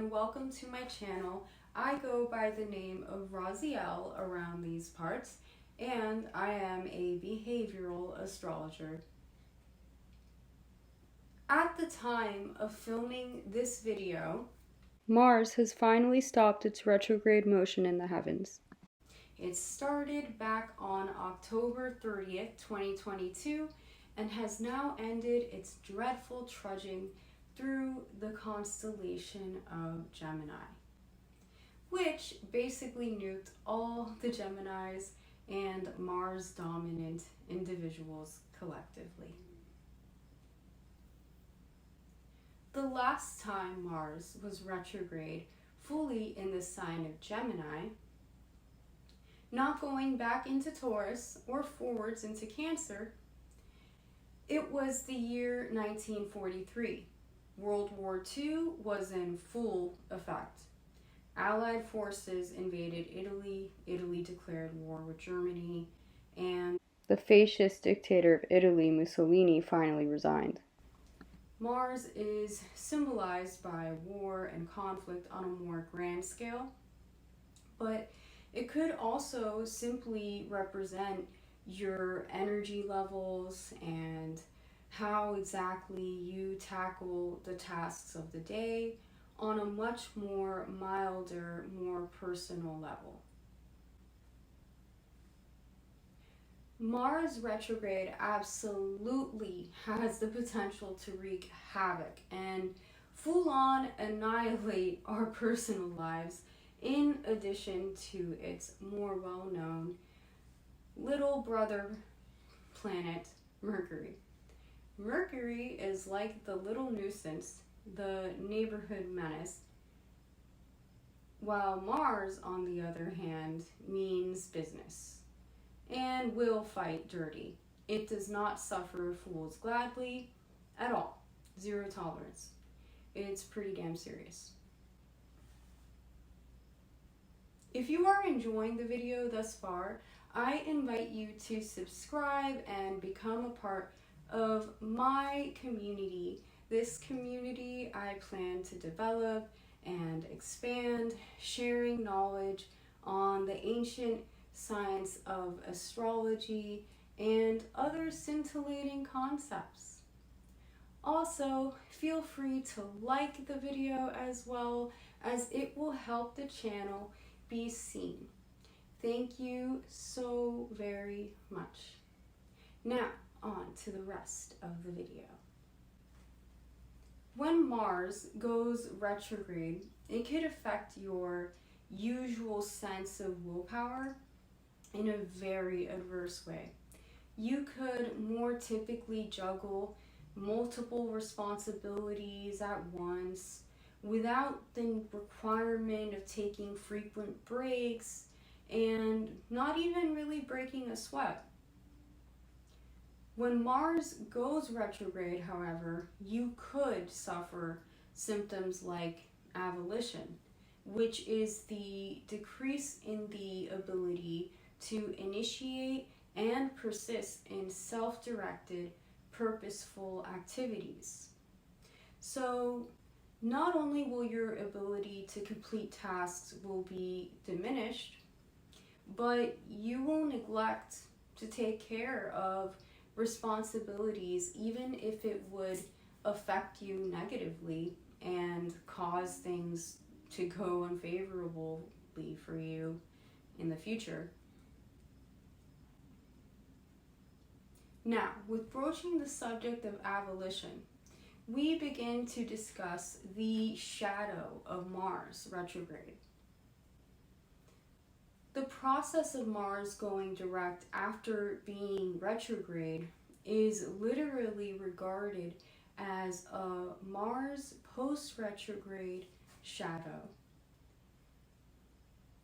and welcome to my channel. I go by the name of Raziel around these parts, and I am a behavioral astrologer. At the time of filming this video, Mars has finally stopped its retrograde motion in the heavens. It started back on October 30th, 2022, and has now ended its dreadful trudging through the constellation of Gemini, which basically nuked all the Geminis and Mars-dominant individuals collectively. The last time Mars was retrograde fully in the sign of Gemini, not going back into Taurus or forwards into Cancer, it was the year 1943. World War II was in full effect. Allied forces invaded Italy, Italy declared war with Germany, and the fascist dictator of Italy, Mussolini, finally resigned. Mars is symbolized by war and conflict on a more grand scale, but it could also simply represent your energy levels and how exactly you tackle the tasks of the day on a much more milder, more personal level. Mars retrograde absolutely has the potential to wreak havoc and full-on annihilate our personal lives, in addition to its more well-known little brother planet, Mercury. Mercury is like the little nuisance, the neighborhood menace, while Mars, on the other hand, means business and will fight dirty. It does not suffer fools gladly at all. Zero tolerance. It's pretty damn serious. If you are enjoying the video thus far, I invite you to subscribe and become a part of my community. This community I plan to develop and expand, sharing knowledge on the ancient science of astrology and other scintillating concepts. Also, feel free to like the video as well, as it will help the channel be seen. Thank you so very much. Now, on to the rest of the video. When Mars goes retrograde, it could affect your usual sense of willpower in a very adverse way. You could more typically juggle multiple responsibilities at once without the requirement of taking frequent breaks and not even really breaking a sweat. When Mars goes retrograde, however, you could suffer symptoms like avolition, which is the decrease in the ability to initiate and persist in self-directed, purposeful activities. So, not only will your ability to complete tasks will be diminished, but you will neglect to take care of responsibilities, even if it would affect you negatively and cause things to go unfavorably for you in the future. Now, with broaching the subject of avolition, we begin to discuss the shadow of Mars retrograde. The process of Mars going direct after being retrograde is literally regarded as a Mars Post Retrograde Shadow.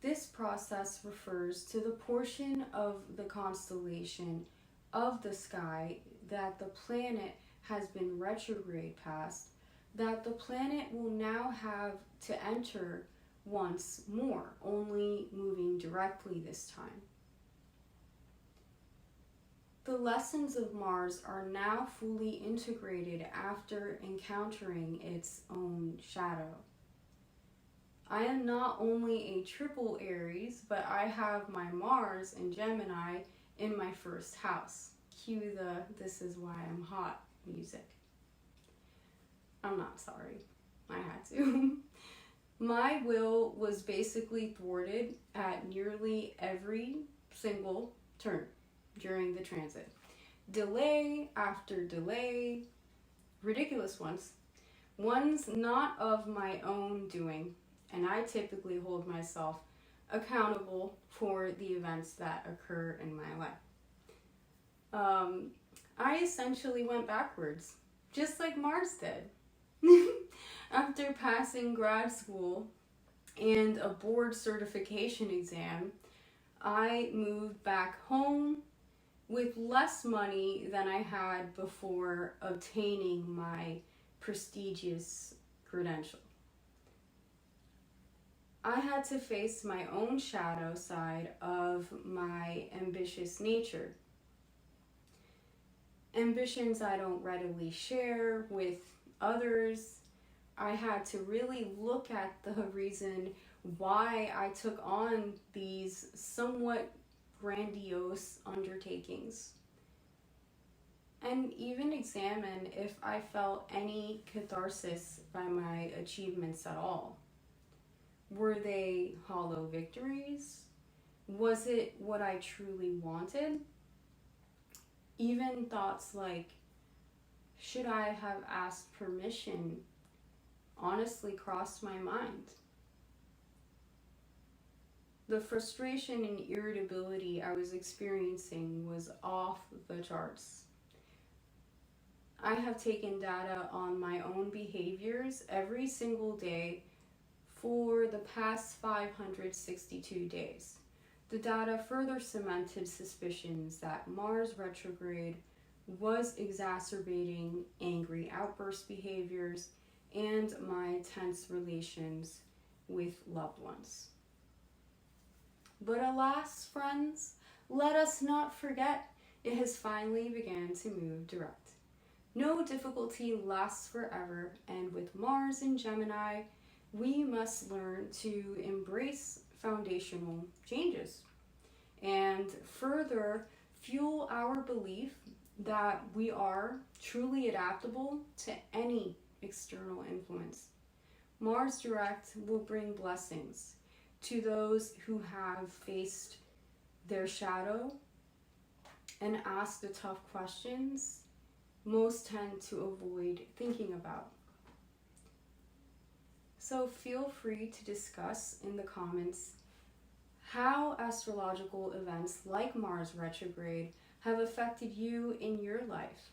This process refers to the portion of the constellation of the sky that the planet has been retrograde past, that the planet will now have to enter once more, only moving directly this time. The lessons of Mars are now fully integrated after encountering its own shadow. I am not only a triple Aries, but I have my Mars and Gemini in my first house. Cue the "This Is Why I'm Hot" music. I'm not sorry. I had to. My will was basically thwarted at nearly every single turn during the transit. Delay after delay, ridiculous ones not of my own doing, and I typically hold myself accountable for the events that occur in my life. I essentially went backwards, just like Mars did. After passing grad school and a board certification exam, I moved back home with less money than I had before obtaining my prestigious credential. I had to face my own shadow side of my ambitious nature. Ambitions I don't readily share with others. I had to really look at the reason why I took on these somewhat grandiose undertakings, and even examine if I felt any catharsis by my achievements at all. Were they hollow victories? Was it what I truly wanted? Even thoughts like, should I have asked permission, honestly crossed my mind. The frustration and irritability I was experiencing was off the charts. I have taken data on my own behaviors every single day for the past 562 days. The data further cemented suspicions that Mars retrograde was exacerbating angry outburst behaviors and my tense relations with loved ones. But alas, friends, let us not forget it has finally begun to move direct. No difficulty lasts forever, and with Mars in Gemini, we must learn to embrace foundational changes and further fuel our belief that we are truly adaptable to any external influence. Mars direct will bring blessings to those who have faced their shadow and asked the tough questions most tend to avoid thinking about. So feel free to discuss in the comments how astrological events like Mars retrograde have affected you in your life.